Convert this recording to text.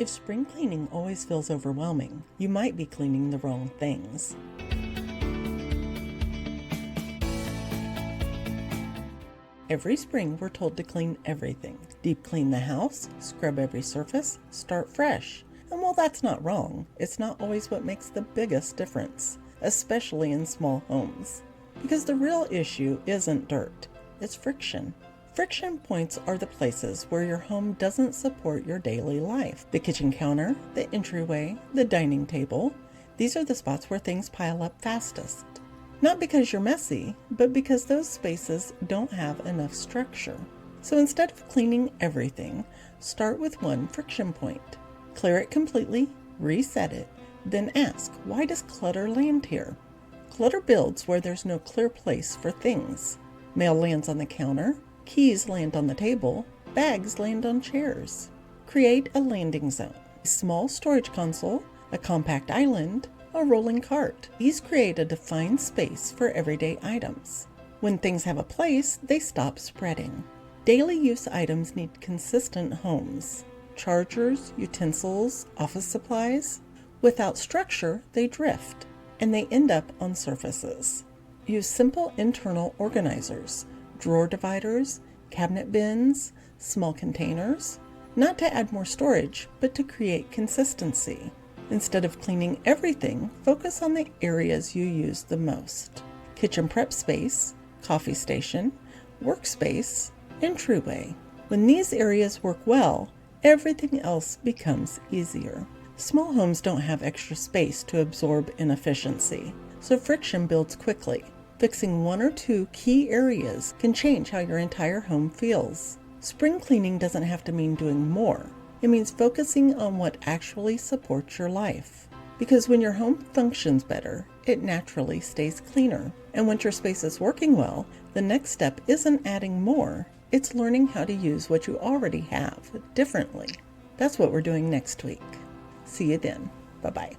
If spring cleaning always feels overwhelming, you might be cleaning the wrong things. Every spring, we're told to clean everything. Deep clean the house, scrub every surface, start fresh. And while that's not wrong, it's not always what makes the biggest difference, especially in small homes. Because the real issue isn't dirt, it's friction. Friction points are the places where your home doesn't support your daily life. The kitchen counter, the entryway, the dining table. These are the spots where things pile up fastest. Not because you're messy, but because those spaces don't have enough structure. So instead of cleaning everything, start with one friction point. Clear it completely, reset it, then ask, why does clutter land here? Clutter builds where there's no clear place for things. Mail lands on the counter, keys land on the table, bags land on chairs. Create a landing zone, a small storage console, a compact island, a rolling cart. These create a defined space for everyday items. When things have a place, they stop spreading. Daily use items need consistent homes. Chargers, utensils, office supplies. Without structure, they drift, and they end up on surfaces. Use simple internal organizers, drawer dividers, cabinet bins, small containers, not to add more storage, but to create consistency. Instead of cleaning everything, focus on the areas you use the most. Kitchen prep space, coffee station, workspace, entryway. When these areas work well, everything else becomes easier. Small homes don't have extra space to absorb inefficiency, so friction builds quickly. Fixing one or two key areas can change how your entire home feels. Spring cleaning doesn't have to mean doing more. It means focusing on what actually supports your life. Because when your home functions better, it naturally stays cleaner. And once your space is working well, the next step isn't adding more, it's learning how to use what you already have differently. That's what we're doing next week. See you then. Bye-bye.